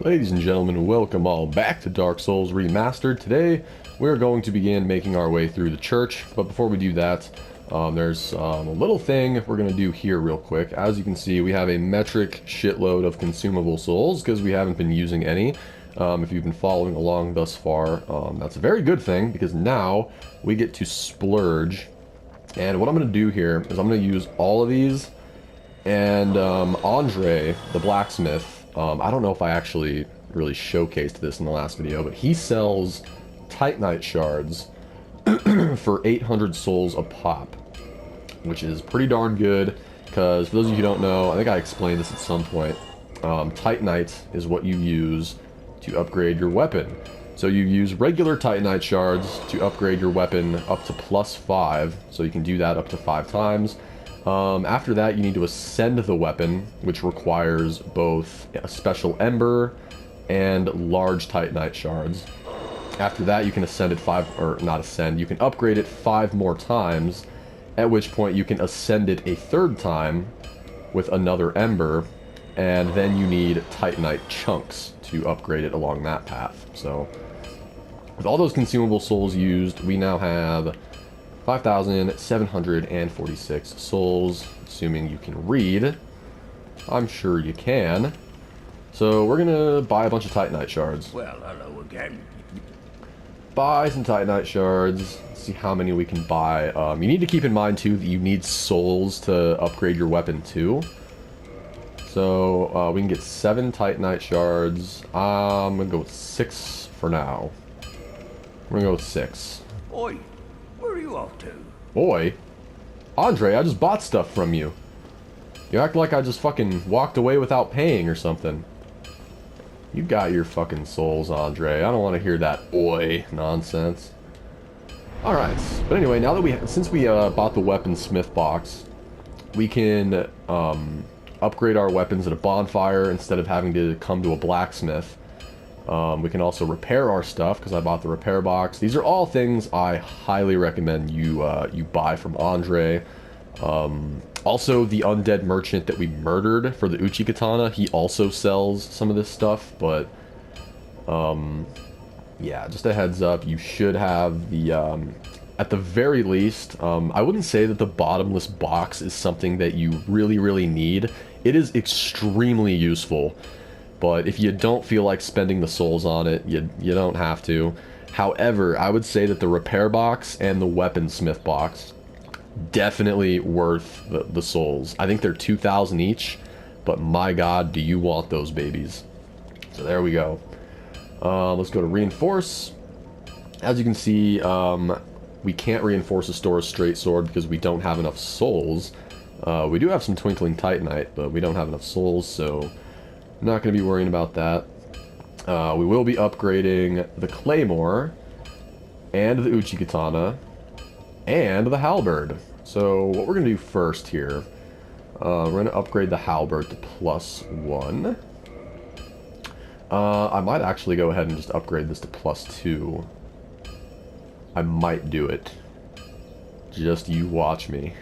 Ladies and gentlemen, welcome all back to Dark Souls Remastered. Today, we're going to begin making our way through the church, but before we do that, there's a little thing we're going to do here real quick. As you can see, we have a metric shitload of consumable souls, because we haven't been using any. If you've been following along thus far, that's a very good thing, because now we get to splurge. And what I'm going to do here is I'm going to use all of these, and Andre, the blacksmith, I don't know if I actually really showcased this in the last video, but he sells Titanite shards for 800 souls a pop, which is pretty darn good, because for those of you who don't know, I think I explained this at some point, Titanite is what you use to upgrade your weapon. So you use regular Titanite shards to upgrade your weapon up to +5, so you can do that up to 5 times. After that, you need to ascend the weapon, which requires both a special ember and large Titanite shards. After that, you can ascend it you can upgrade it 5 more times, at which point you can ascend it a 3rd time with another ember, and then you need Titanite chunks to upgrade it along that path. So, with all those consumable souls used, we now have 5,746 souls, assuming you can read. I'm sure you can. So we're gonna buy a bunch of Titanite shards. Well, hello again. Buy some Titanite shards. See how many we can buy. You need to keep in mind too that you need souls to upgrade your weapon too. So we can get 7 Titanite shards. I'm gonna go with 6 for now. We're gonna go with 6. Oi, where are you off to? Boy, Andre, I just bought stuff from you. You act like I just fucking walked away without paying or something. You got your fucking souls, Andre. I don't want to hear that oi nonsense. Alright, but anyway, now that since we bought the weaponsmith box, we can upgrade our weapons at a bonfire instead of having to come to a blacksmith. We can also repair our stuff, because I bought the repair box. These are all things I highly recommend you you buy from Andre. Also, the undead merchant that we murdered for the Uchi Katana, he also sells some of this stuff, but yeah, just a heads up, you should have the, at the very least, I wouldn't say that the bottomless box is something that you really need. It is extremely useful. But if you don't feel like spending the souls on it, you don't have to. However, I would say that the repair box and the weaponsmith box, definitely worth the souls. I think they're 2,000 each, but my god, do you want those babies. So there we go. Let's go to reinforce. As you can see, we can't reinforce a Stora's straight sword because we don't have enough souls. We do have some twinkling titanite, but we don't have enough souls, so not going to be worrying about that. We will be upgrading the Claymore, and the Uchi Katana, and the Halberd. So what we're going to do first here, we're going to upgrade the Halberd to +1. I might actually go ahead and just upgrade this to +2. I might do it. Just you watch me.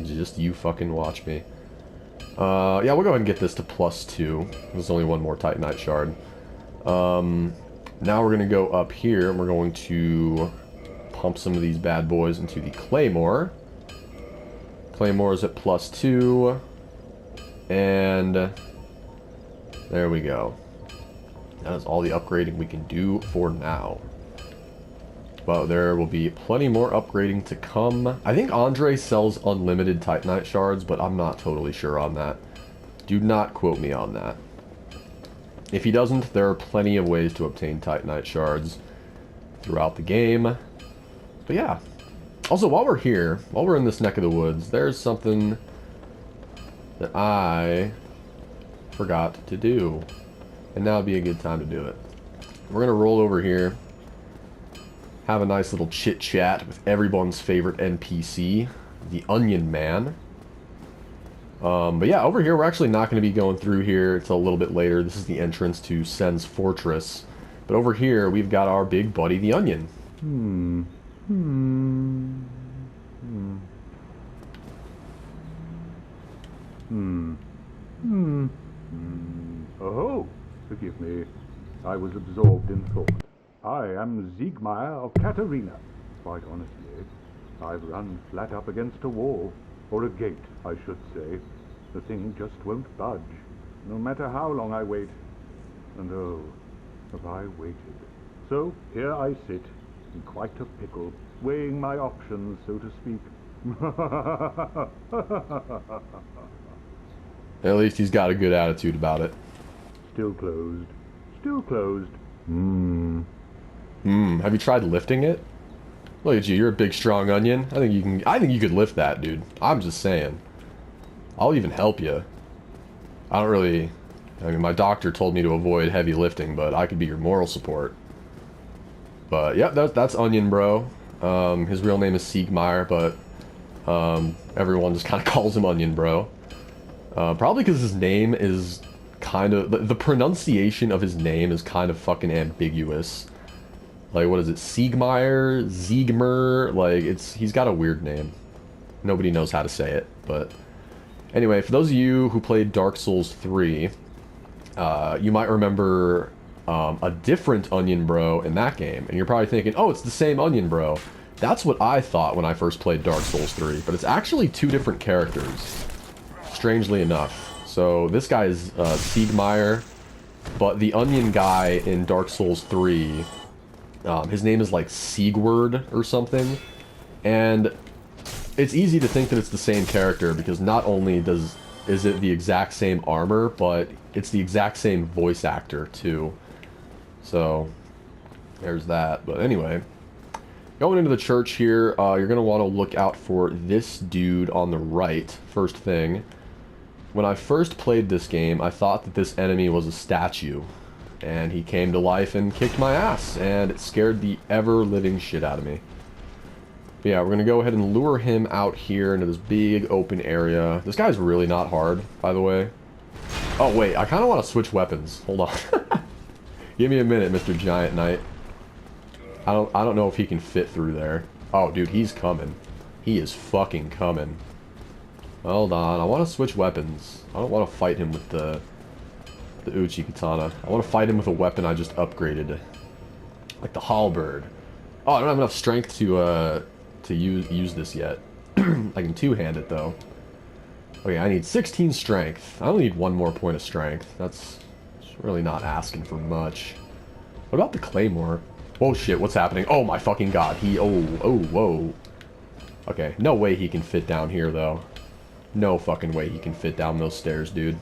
Just you fucking watch me. Yeah, we'll go ahead and get this to +2. There's only one more Titanite shard. Now we're going to go up here, and we're going to pump some of these bad boys into the Claymore. Claymore is at +2. And there we go. That is all the upgrading we can do for now. But there will be plenty more upgrading to come. I think Andre sells unlimited Titanite shards, but I'm not totally sure on that. Do not quote me on that. If he doesn't, there are plenty of ways to obtain Titanite shards throughout the game. But yeah. Also, while we're here, while we're in this neck of the woods, there's something that I forgot to do. And now would be a good time to do it. We're going to roll over here. Have a nice little chit-chat with everyone's favorite NPC, the Onion Man. But yeah, over here, we're actually not going to be going through here until a little bit later. This is the entrance to Sen's Fortress. But over here, we've got our big buddy, the Onion. Oh, Forgive me. I was absorbed in thought. I am Siegmeyer of Katerina. Quite honestly, I've run flat up against a wall. Or a gate, I should say. The thing just won't budge, no matter how long I wait. And oh, have I waited. So here I sit, in quite a pickle, weighing my options, so to speak. At least he's got a good attitude about it. Still closed. Still closed. Have you tried lifting it? Look at you, you're a big strong onion. I think you could lift that, dude. I'm just saying. I'll even help you. I mean, my doctor told me to avoid heavy lifting, but I could be your moral support. But, yeah, that's Onion Bro. His real name is Siegmeyer, but everyone just kind of calls him Onion Bro. Probably because his name is kind of... The pronunciation of his name is kind of fucking ambiguous. Like, what is it? Siegmeyer? Ziegmer? Like, he's got a weird name. Nobody knows how to say it, but... Anyway, for those of you who played Dark Souls 3, you might remember a different Onion Bro in that game. And you're probably thinking, oh, it's the same Onion Bro. That's what I thought when I first played Dark Souls 3. But it's actually two different characters, strangely enough. So this guy is Siegmeyer, but the Onion guy in Dark Souls 3... his name is like Siegward or something, and it's easy to think that it's the same character because not only is it the exact same armor, but it's the exact same voice actor too. So there's that. But anyway, going into the church here, you're gonna want to look out for this dude on the right. First thing, when I first played this game, I thought that this enemy was a statue. And he came to life and kicked my ass, and it scared the ever-living shit out of me. But yeah, we're going to go ahead and lure him out here into this big open area. This guy's really not hard, by the way. Oh, wait, I kind of want to switch weapons. Hold on. Give me a minute, Mr. Giant Knight. I don't know if he can fit through there. Oh, dude, he's coming. He is fucking coming. Hold on, I want to switch weapons. I don't want to fight him with the Uchi Katana. I want to fight him with a weapon I just upgraded. Like the halberd. Oh, I don't have enough strength to use this yet. I can two-hand it, though. Okay, I need 16 strength. I only need one more point of strength. That's really not asking for much. What about the claymore? Whoa, shit, what's happening? Oh, my fucking god. Whoa. Okay, no way he can fit down here, though. No fucking way he can fit down those stairs, dude.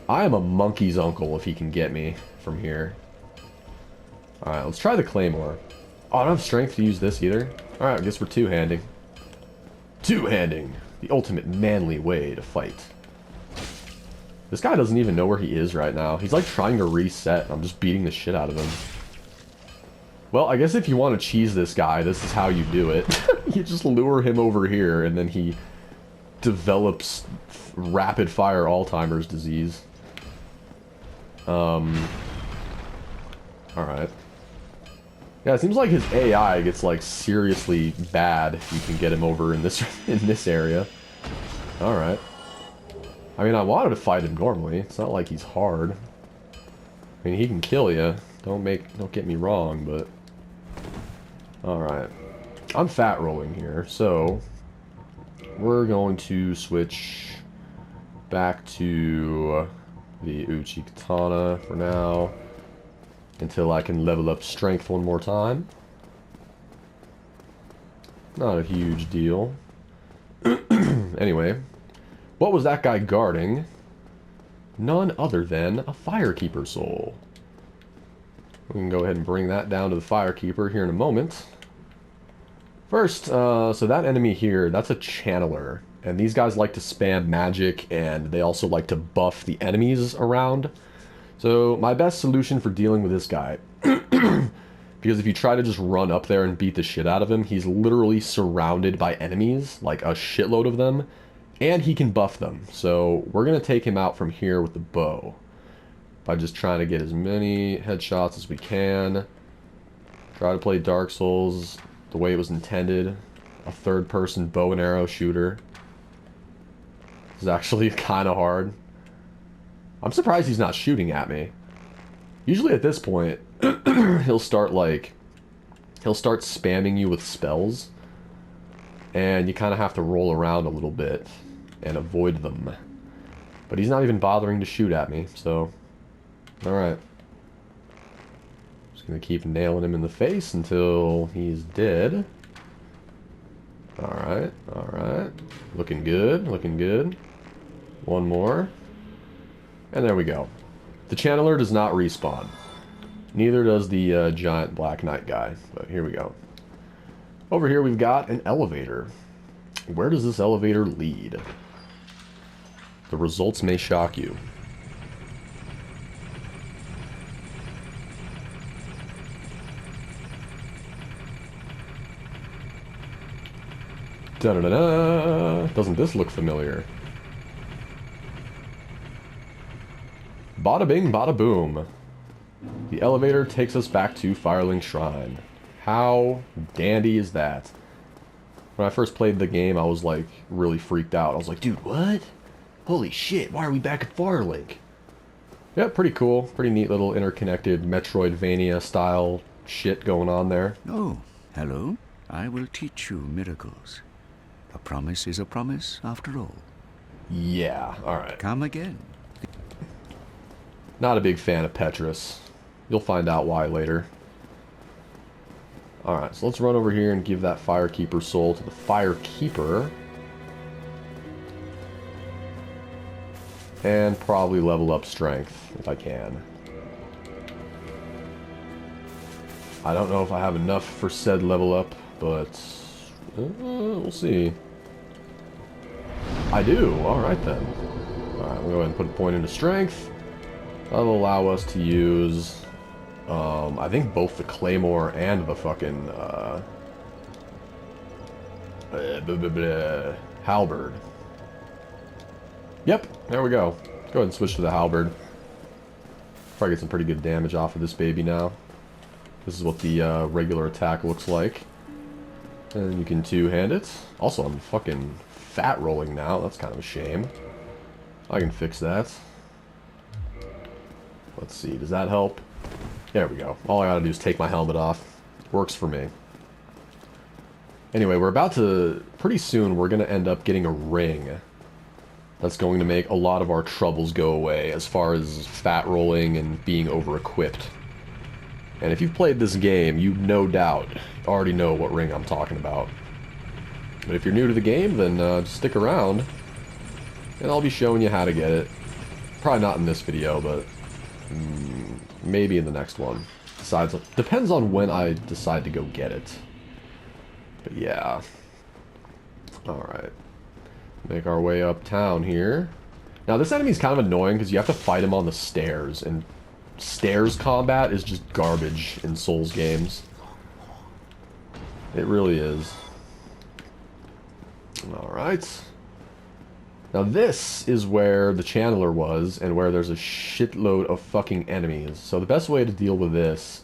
I am a monkey's uncle if he can get me from here. Alright, let's try the claymore. Oh, I don't have strength to use this either. Alright, I guess we're two-handing. Two-handing! The ultimate manly way to fight. This guy doesn't even know where he is right now. He's like trying to reset. I'm just beating the shit out of him. Well, I guess if you want to cheese this guy, this is how you do it. You just lure him over here, and then he develops rapid-fire Alzheimer's disease. Alright. Yeah, it seems like his AI gets, like, seriously bad if you can get him over in this area. Alright. I mean, I wanted to fight him normally. It's not like he's hard. I mean, he can kill you. Don't get me wrong, but... Alright. I'm fat rolling here, so... We're going to switch back to the Uchi Katana for now. Until I can level up strength one more time. Not a huge deal. Anyway. What was that guy guarding? None other than a Firekeeper soul. We can go ahead and bring that down to the Firekeeper here in a moment. First, so that enemy here, that's a channeler. And these guys like to spam magic, and they also like to buff the enemies around. So, my best solution for dealing with this guy, because if you try to just run up there and beat the shit out of him, he's literally surrounded by enemies, like a shitload of them, and he can buff them. So, we're going to take him out from here with the bow, by just trying to get as many headshots as we can. Try to play Dark Souls the way it was intended, a third-person bow and arrow shooter. It's actually kind of hard. I'm surprised he's not shooting at me. Usually at this point, he'll start spamming you with spells, and you kind of have to roll around a little bit and avoid them. But he's not even bothering to shoot at me, so alright. Just gonna keep nailing him in the face until he's dead. Alright, alright. Looking good, looking good. One more. And there we go. The Channeler does not respawn. Neither does the giant Black Knight guy. But here we go. Over here we've got an elevator. Where does this elevator lead? The results may shock you. Da-da-da-da! Doesn't this look familiar? Bada bing, bada boom. The elevator takes us back to Firelink Shrine. How dandy is that? When I first played the game, I was like really freaked out. I was like, dude, what? Holy shit, why are we back at Firelink? Yeah, pretty cool. Pretty neat little interconnected Metroidvania style shit going on there. Oh, hello. I will teach you miracles. A promise is a promise, after all. Yeah, alright. Come again. Not a big fan of Petrus. You'll find out why later. Alright, so let's run over here and give that Firekeeper soul to the Firekeeper. And probably level up strength, if I can. I don't know if I have enough for said level up, but we'll see. I do, alright then. Alright, we'll go ahead and put a point into strength. That'll allow us to use, I think both the Claymore and the fucking, Halberd. Yep, there we go. Go ahead and switch to the Halberd. Probably get some pretty good damage off of this baby now. This is what the regular attack looks like. And you can two-hand it. Also, I'm fucking fat rolling now. That's kind of a shame. I can fix that. Let's see, does that help? There we go. All I gotta do is take my helmet off. Works for me. Anyway, we're about to... Pretty soon, we're gonna end up getting a ring. That's going to make a lot of our troubles go away as far as fat rolling and being over-equipped. And if you've played this game, you no doubt already know what ring I'm talking about. But if you're new to the game, then just stick around, and I'll be showing you how to get it. Probably not in this video, but maybe in the next one. Depends on when I decide to go get it. But yeah. Alright. Make our way uptown here. Now this enemy's kind of annoying because you have to fight him on the stairs, and stairs combat is just garbage in Souls games. It really is. Alright. Now this is where the Channeler was, and where there's a shitload of fucking enemies. So the best way to deal with this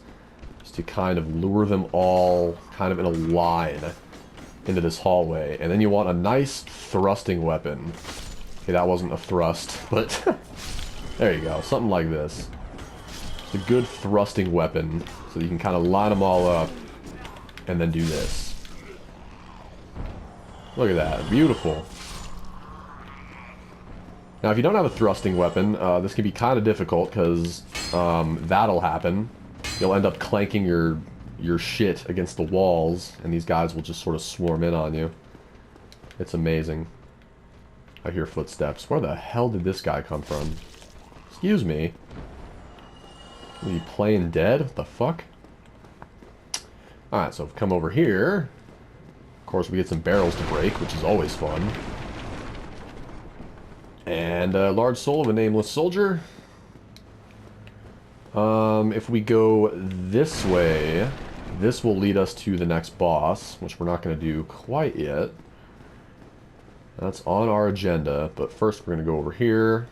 is to kind of lure them all kind of in a line into this hallway. And then you want a nice thrusting weapon. Okay, that wasn't a thrust, but there you go. Something like this. It's a good thrusting weapon, so you can kind of line them all up and then do this. Look at that. Beautiful. Now, if you don't have a thrusting weapon, this can be kind of difficult, because that'll happen. You'll end up clanking your shit against the walls, and these guys will just sort of swarm in on you. It's amazing. I hear footsteps. Where the hell did this guy come from? Excuse me. Are you playing dead? What the fuck? Alright, so come over here. Of course, we get some barrels to break, which is always fun. And a large soul of a nameless soldier. If we go this way, this will lead us to the next boss, which we're not going to do quite yet. That's on our agenda, but first we're going to go over here.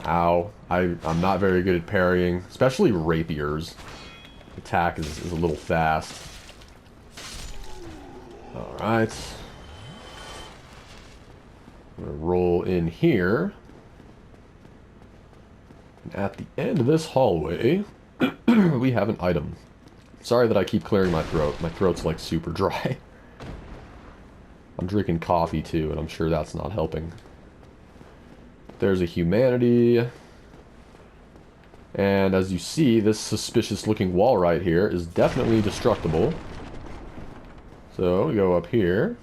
Ow. I'm not very good at parrying, especially rapiers. Attack is a little fast. Alright. I'm going to roll in here. At the end of this hallway, we have an item. Sorry that I keep clearing my throat. My throat's like super dry. I'm drinking coffee too, and I'm sure that's not helping. There's a humanity. And as you see, this suspicious looking wall right here is definitely destructible. So we go up here.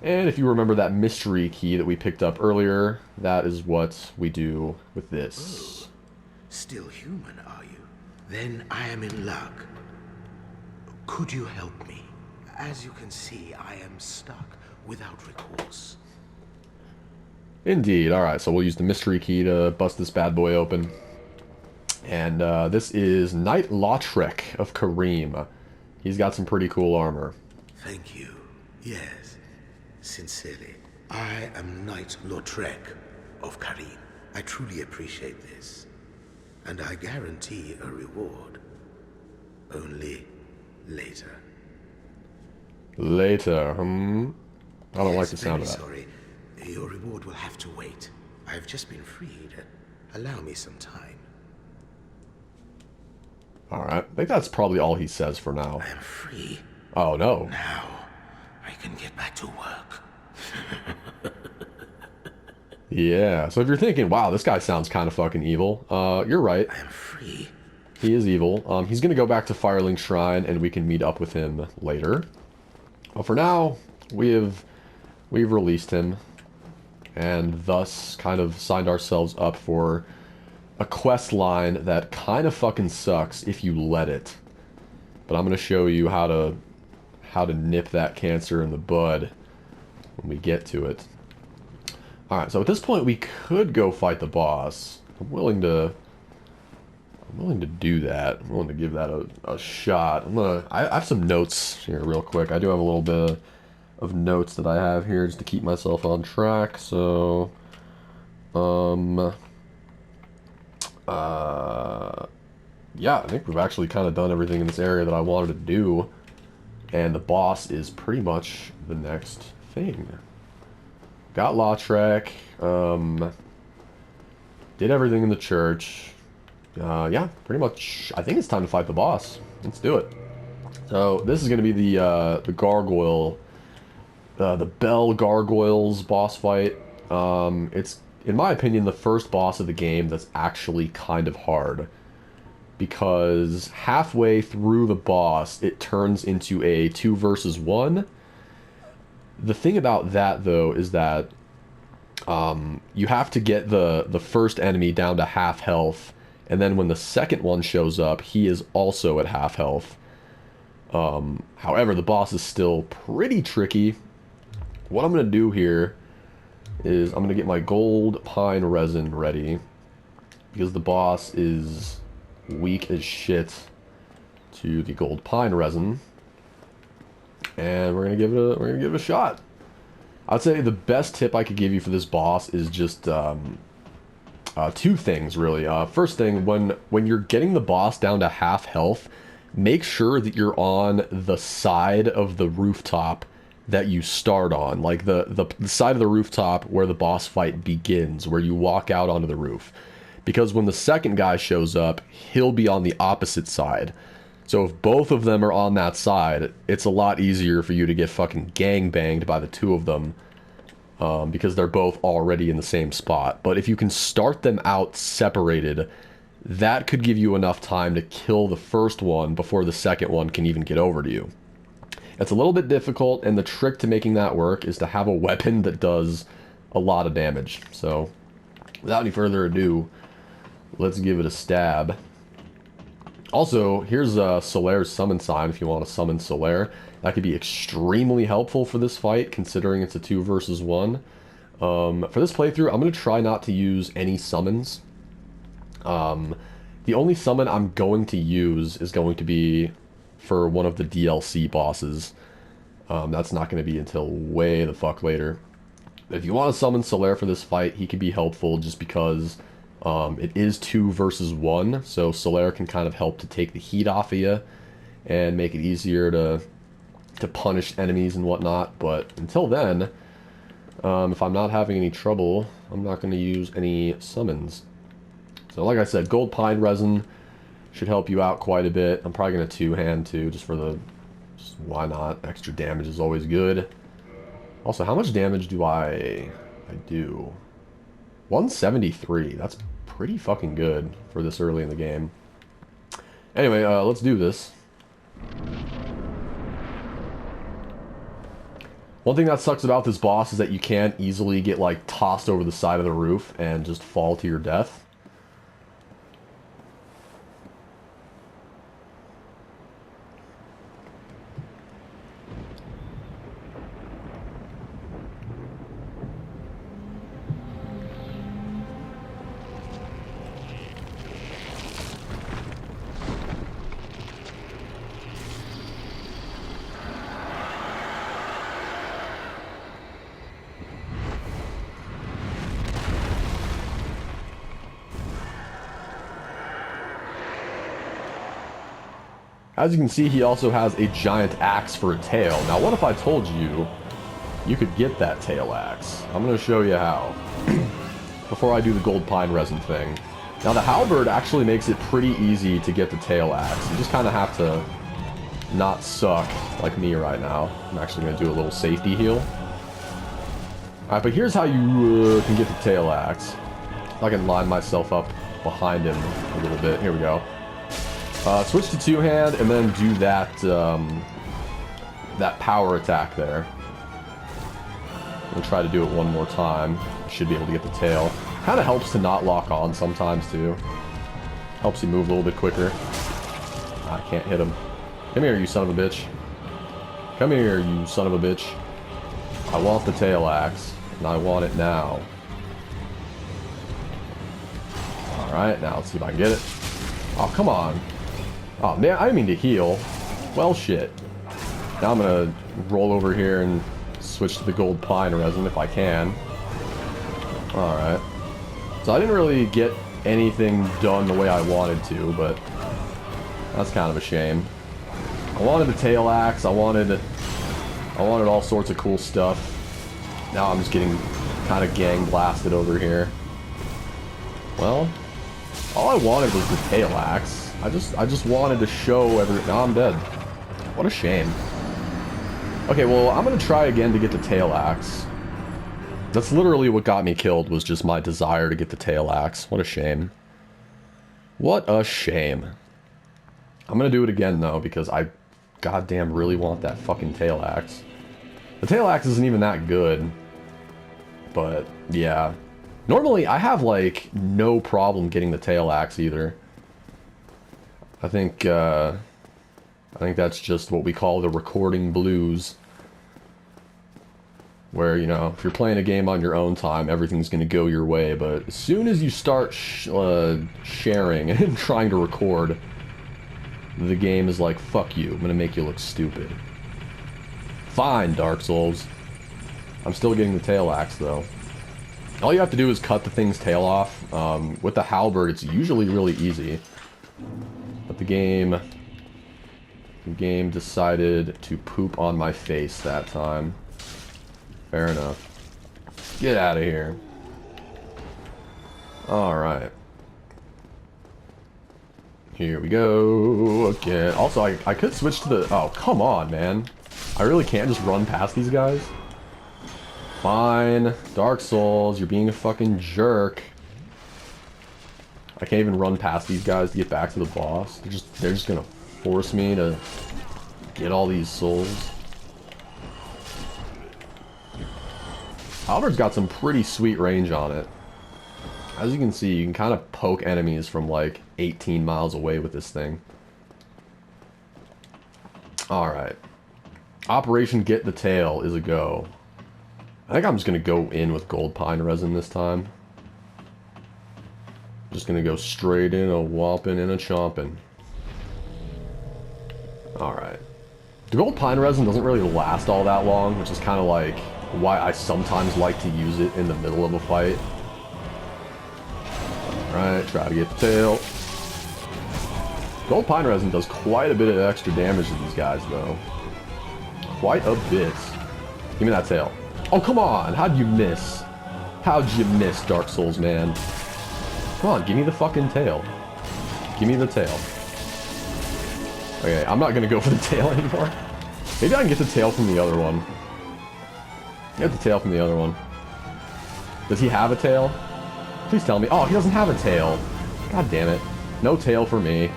And if you remember that mystery key that we picked up earlier, that is what we do with this. Oh, still human, are you? Then I am in luck. Could you help me? As you can see, I am stuck without recourse. Indeed. Alright, so we'll use the mystery key to bust this bad boy open. And this is Knight Lautrec of Kareem. He's got some pretty cool armor. Thank you. Yes, sincerely. I am Knight Lautrec of Kareem. I truly appreciate this. And I guarantee a reward. Only later. Later, I don't like the sound of that. Sorry. Your reward will have to wait. I've just been freed. Allow me some time. Alright, I think that's probably all he says for now. I am free. Oh, no. Now, I can get back to work. Yeah, so if you're thinking, wow, this guy sounds kind of fucking evil, you're right. I am free. He is evil. He's going to go back to Firelink Shrine, and we can meet up with him later. But for now, we've released him, and thus kind of signed ourselves up for a quest line that kind of fucking sucks if you let it. But I'm going to show you how to nip that cancer in the bud when we get to it. Alright, so at this point we could go fight the boss. I'm willing to do that. I'm willing to give that a shot. I have some notes here real quick. I do have a little bit of notes that I have here just to keep myself on track. So, yeah, I think we've actually kind of done everything in this area that I wanted to do. And the boss is pretty much the next thing. Got Lautrec, did everything in the church. Yeah, pretty much, I think it's time to fight the boss. Let's do it. So, this is going to be the gargoyle, the Bell Gargoyles boss fight. It's, in my opinion, the first boss of the game that's actually kind of hard. Because halfway through the boss, it turns into a 2 versus 1. The thing about that, though, is that you have to get the first enemy down to half health, and then when the second one shows up, he is also at half health. However, the boss is still pretty tricky. What I'm going to do here is I'm going to get my gold pine resin ready, because the boss is weak as shit to the gold pine resin. And we're gonna give it a shot. I'd say the best tip I could give you for this boss is just two things really. First thing, when you're getting the boss down to half health, make sure that you're on the side of the rooftop that you start on, like the side of the rooftop where the boss fight begins, where you walk out onto the roof. Because when the second guy shows up, he'll be on the opposite side. So if both of them are on that side, it's a lot easier for you to get fucking gangbanged by the two of them. Because they're both already in the same spot. But if you can start them out separated, that could give you enough time to kill the first one before the second one can even get over to you. It's a little bit difficult, and the trick to making that work is to have a weapon that does a lot of damage. So, without any further ado, let's give it a stab. Also, here's Solaire's summon sign if you want to summon Solaire. That could be extremely helpful for this fight, considering it's a 2 versus 1. For this playthrough, I'm going to try not to use any summons. The only summon I'm going to use is going to be for one of the DLC bosses. That's not going to be until way the fuck later. If you want to summon Solaire for this fight, he can be helpful just because it is 2 versus 1, so Solaire can kind of help to take the heat off of you and make it easier to punish enemies and whatnot. But until then, if I'm not having any trouble, I'm not going to use any summons. So like I said, gold pine resin should help you out quite a bit. I'm probably going to two-hand too, just for the... Just why not? Extra damage is always good. Also, how much damage do I do? 173. That's pretty fucking good for this early in the game. Anyway, let's do this. One thing that sucks about this boss is that you can't easily get, like, tossed over the side of the roof and just fall to your death. As you can see, he also has a giant axe for a tail. Now, what if I told you you could get that tail axe? I'm going to show you how. Before I do the gold pine resin thing. Now, the halberd actually makes it pretty easy to get the tail axe. You just kind of have to not suck like me right now. I'm actually going to do a little safety heal. Alright, but here's how you can get the tail axe. If I can line myself up behind him a little bit. Here we go. Switch to two-hand, and then do that, that power attack there. We'll try to do it one more time. Should be able to get the tail. Kind of helps to not lock on sometimes, too. Helps you move a little bit quicker. I can't hit him. Come here, you son of a bitch. Come here, you son of a bitch. I want the tail axe, and I want it now. Alright, now let's see if I can get it. Oh, come on. Oh, man, I didn't mean to heal. Well, shit. Now I'm gonna roll over here and switch to the gold pine resin if I can. Alright. So I didn't really get anything done the way I wanted to, but that's kind of a shame. I wanted the tail axe, I wanted all sorts of cool stuff. Now I'm just getting kind of gang blasted over here. Well, all I wanted was the tail axe. I just wanted to show every... Now I'm dead. What a shame. Okay, well, I'm gonna try again to get the tail axe. That's literally what got me killed, was just my desire to get the tail axe. What a shame. What a shame. I'm gonna do it again, though, because I goddamn really want that fucking tail axe. The tail axe isn't even that good. But, yeah. Normally, I have, like, no problem getting the tail axe, either. I think that's just what we call the recording blues. Where, you know, if you're playing a game on your own time, everything's going to go your way. But as soon as you start sharing and trying to record, the game is like, fuck you, I'm going to make you look stupid. Fine, Dark Souls. I'm still getting the tail axe, though. All you have to do is cut the thing's tail off. With the halberd, it's usually really easy. But the game decided to poop on my face that time. Fair enough. Get out of here. Alright. Here we go again. Also, I could switch to the... Oh, come on, man. I really can't just run past these guys? Fine. Dark Souls, you're being a fucking jerk. I can't even run past these guys to get back to the boss. They're just gonna force me to get all these souls. Halberd's got some pretty sweet range on it. As you can see, you can kind of poke enemies from like 18 miles away with this thing. Alright. Operation Get the Tail is a go. I think I'm just gonna go in with gold pine resin this time. Just gonna go straight in, a whopping and a chomping. Alright. The gold pine resin doesn't really last all that long, which is kind of like why I sometimes like to use it in the middle of a fight. Alright, try to get the tail. Gold pine resin does quite a bit of extra damage to these guys, though. Quite a bit. Give me that tail. Oh, come on! How'd you miss? How'd you miss, Dark Souls, man? Come on, give me the fucking tail. Give me the tail. Okay, I'm not gonna go for the tail anymore. Maybe I can get the tail from the other one. Get the tail from the other one. Does he have a tail? Please tell me. Oh, he doesn't have a tail. God damn it. No tail for me.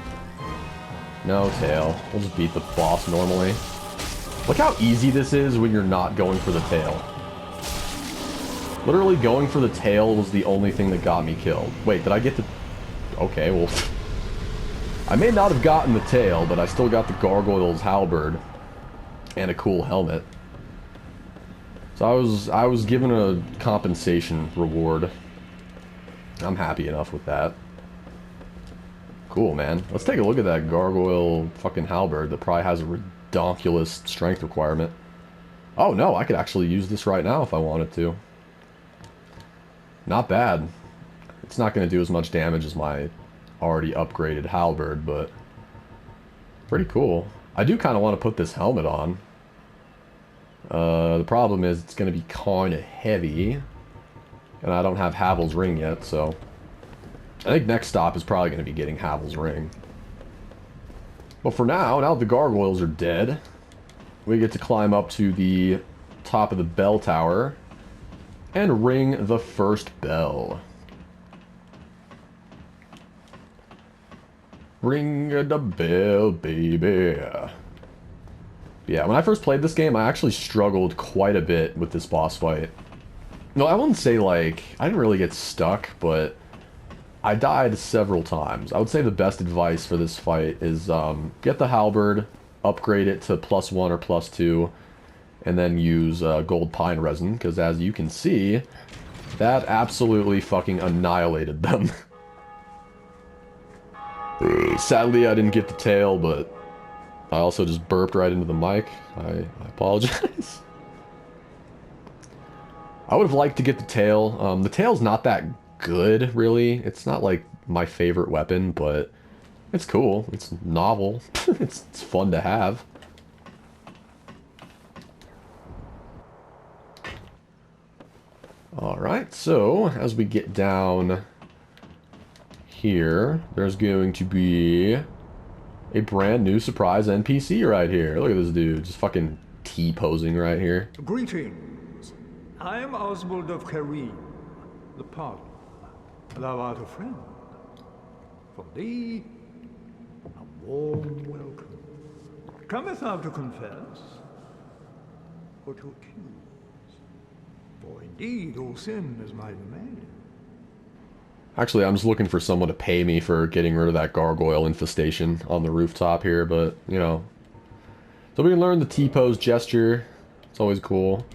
No tail. We'll just beat the boss normally. Look how easy this is when you're not going for the tail. Literally going for the tail was the only thing that got me killed. Wait, did I get the... Okay, well... I may not have gotten the tail, but I still got the Gargoyles halberd. And a cool helmet. So I was given a compensation reward. I'm happy enough with that. Cool, man. Let's take a look at that Gargoyle fucking halberd that probably has a redonkulous strength requirement. Oh no, I could actually use this right now if I wanted to. Not bad. It's not going to do as much damage as my already upgraded halberd, but pretty cool. I do kind of want to put this helmet on. The problem is it's going to be kind of heavy, and I don't have Havel's ring yet, so I think next stop is probably going to be getting Havel's ring. But for now that the gargoyles are dead, we get to climb up to the top of the bell tower and ring the first bell. Ring the bell, baby. Yeah, when I first played this game, I actually struggled quite a bit with this boss fight. No, I wouldn't say, like, I didn't really get stuck, but I died several times. I would say the best advice for this fight is get the halberd, upgrade it to +1 or +2, and then use gold pine resin, because as you can see, that absolutely fucking annihilated them. Sadly, I didn't get the tail, but I also just burped right into the mic. I apologize. I would have liked to get the tail. The tail's not that good, really. It's not, like, my favorite weapon, but it's cool. It's novel. It's fun to have. Alright, so as we get down here, there's going to be a brand new surprise NPC right here. Look at this dude, just fucking T-posing right here. Greetings. I am Oswald of Kareem, the Pardon. Thou art a friend. For thee, a warm welcome. Cometh thou to confess, or to accuse? For indeed all sin is my domain. Actually, I'm just looking for someone to pay me for getting rid of that gargoyle infestation on the rooftop here, but, you know. So we can learn the T-pose gesture. It's always cool.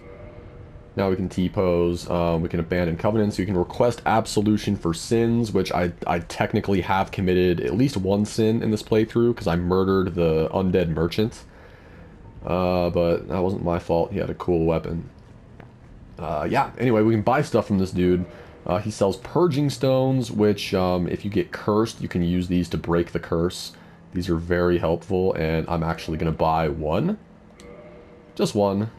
Now we can T-pose. We can abandon covenants. You can request absolution for sins, which I technically have committed at least one sin in this playthrough, because I murdered the undead merchant. But that wasn't my fault. He had a cool weapon. Yeah, anyway, we can buy stuff from this dude. He sells purging stones, which if you get cursed, you can use these to break the curse. These are very helpful, and I'm actually going to buy one. Just one.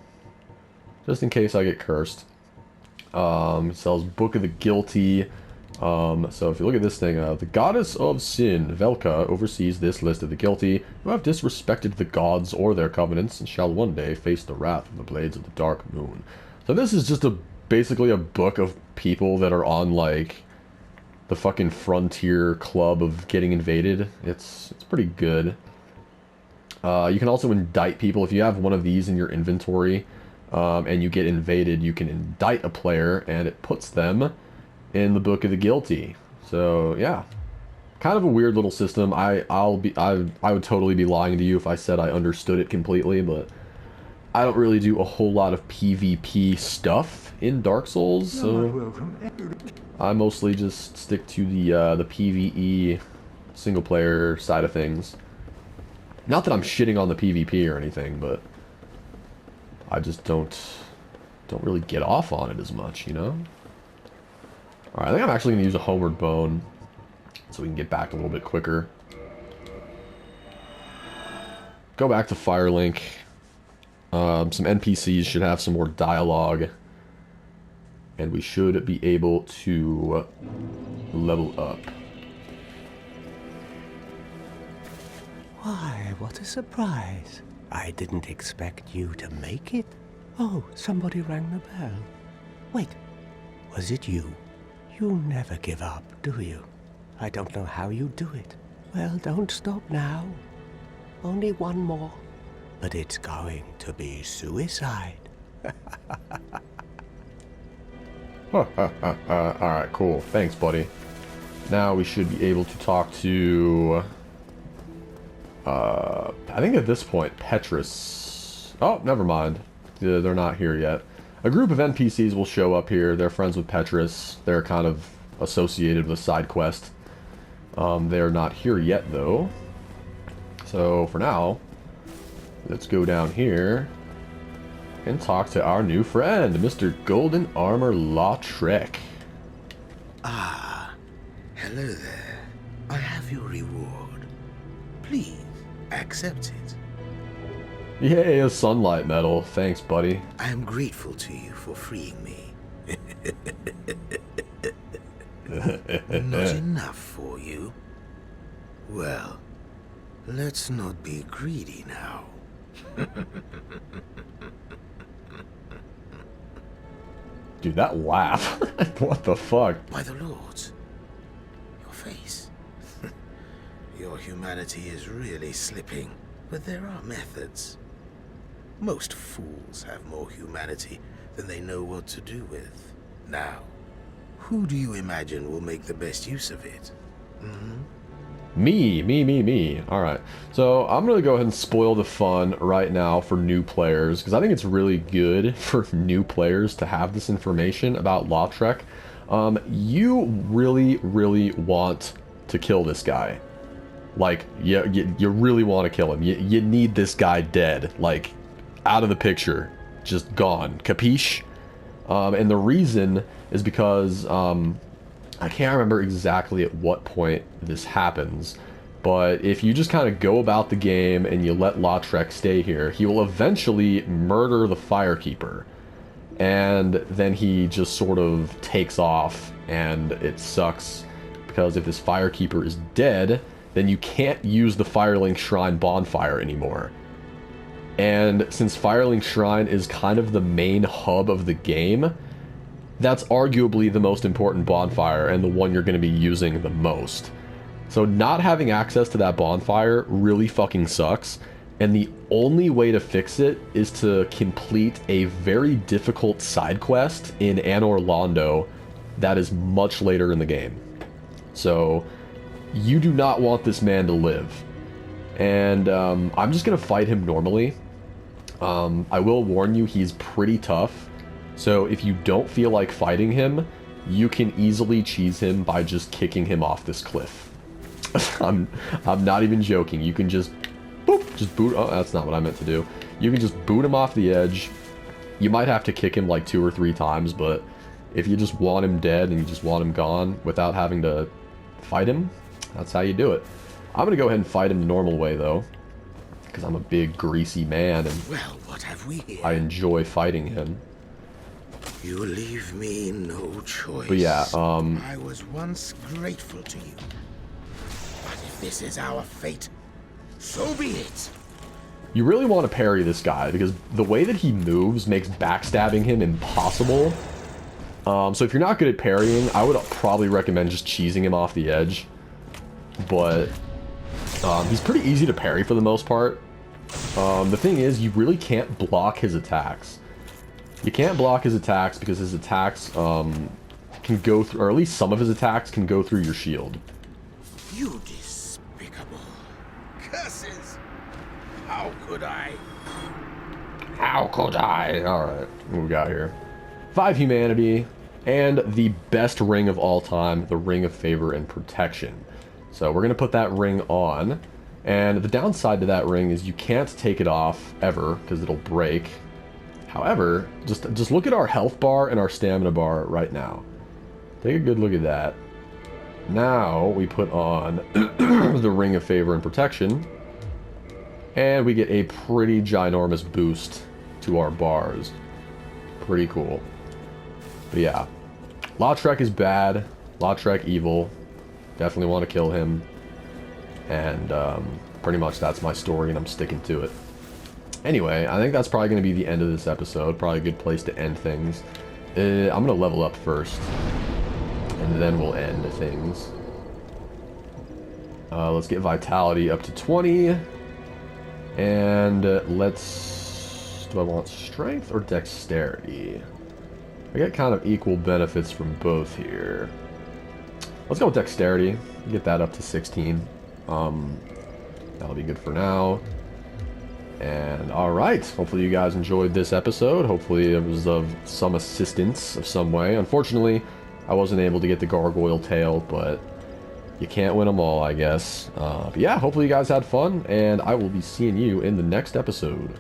Just in case I get cursed. He sells Book of the Guilty. So if you look at this thing, the Goddess of Sin, Velka, oversees this list of the guilty who have disrespected the gods or their covenants and shall one day face the wrath of the blades of the dark moon. So this is just basically a book of people that are on, like, the fucking frontier club of getting invaded. It's pretty good. You can also indict people. If you have one of these in your inventory and you get invaded, you can indict a player and it puts them in the Book of the Guilty. So yeah, kind of a weird little system. I would totally be lying to you if I said I understood it completely, but I don't really do a whole lot of PvP stuff in Dark Souls, so I mostly just stick to the PvE single player side of things. Not that I'm shitting on the PvP or anything, but I just don't really get off on it as much, you know? Alright, I think I'm actually going to use a homeward bone so we can get back a little bit quicker. Go back to Firelink. Some NPCs should have some more dialogue. And we should be able to level up. Why, what a surprise. I didn't expect you to make it. Oh, somebody rang the bell. Wait, was it you? You never give up, do you? I don't know how you do it. Well, don't stop now. Only one more. But it's going to be suicide. Alright, cool. Thanks, buddy. Now we should be able to talk to... I think at this point, Petrus... Oh, never mind. They're not here yet. A group of NPCs will show up here. They're friends with Petrus. They're kind of associated with side quest. They're not here yet, though. So, for now, let's go down here and talk to our new friend, Mr. Golden Armor Lautrec. Ah, hello there. I have your reward. Please, accept it. Yay, a sunlight medal. Thanks, buddy. I am grateful to you for freeing me. Not enough for you? Well, let's not be greedy now. Dude, that laugh. What the fuck? By the lords, your face. Your humanity is really slipping, but there are methods. Most fools have more humanity than they know what to do with. Now, who do you imagine will make the best use of it? Me. Alright. So, I'm going to go ahead and spoil the fun right now for new players, because I think it's really good for new players to have this information about Lautrec. You really want to kill this guy. Like, you really want to kill him. You need this guy dead. Like, out of the picture. Just gone. Capiche? And the reason is because, I can't remember exactly at what point this happens, but if you just kind of go about the game and you let Lautrec stay here, he will eventually murder the Firekeeper. And then he just sort of takes off, and it sucks, because if this Firekeeper is dead, then you can't use the Firelink Shrine bonfire anymore. And since Firelink Shrine is kind of the main hub of the game, that's arguably the most important bonfire and the one you're going to be using the most. So not having access to that bonfire really fucking sucks, and the only way to fix it is to complete a very difficult side quest in Anor Londo that is much later in the game. So you do not want this man to live. And I'm just going to fight him normally. I will warn you, he's pretty tough. So if you don't feel like fighting him, you can easily cheese him by just kicking him off this cliff. I'm not even joking. You can just boot. Oh, that's not what I meant to do. You can just boot him off the edge. You might have to kick him like 2 or 3 times, but if you just want him dead and you just want him gone without having to fight him, that's how you do it. I'm gonna go ahead and fight him the normal way though, because I'm a big greasy man and Well, what have we here? I enjoy fighting him. You leave me no choice. But yeah, I was once grateful to you. But if this is our fate, so be it. you really want to parry this guy because the way that he moves makes backstabbing him impossible. So if you're not good at parrying, I would probably recommend just cheesing him off the edge. But he's pretty easy to parry for the most part. The thing is, you really can't block his attacks. You can't block his attacks because his attacks can go through, or at least some of his attacks can go through your shield. You despicable curses! How could I? How could I? Alright, what we got here? 5 humanity, and the best ring of all time, the Ring of Favor and Protection. So we're going to put that ring on, and the downside to that ring is you can't take it off ever, because it'll break. However, just look at our health bar and our stamina bar right now. Take a good look at that. Now we put on the Ring of Favor and Protection, and we get a pretty ginormous boost to our bars. Pretty cool. But yeah, Lautrec is bad. Lautrec evil. Definitely want to kill him. And pretty much that's my story, and I'm sticking to it. Anyway, I think that's probably going to be the end of this episode. Probably a good place to end things. I'm going to level up first. And then we'll end things. Let's get Vitality up to 20. And let's... Do I want Strength or Dexterity? I get kind of equal benefits from both here. Let's go with Dexterity. Get that up to 16. That'll be good for now. And alright, hopefully you guys enjoyed this episode. Hopefully it was of some assistance of some way. Unfortunately, I wasn't able to get the gargoyle tail, but you can't win them all, I guess. But yeah, hopefully you guys had fun, and I will be seeing you in the next episode.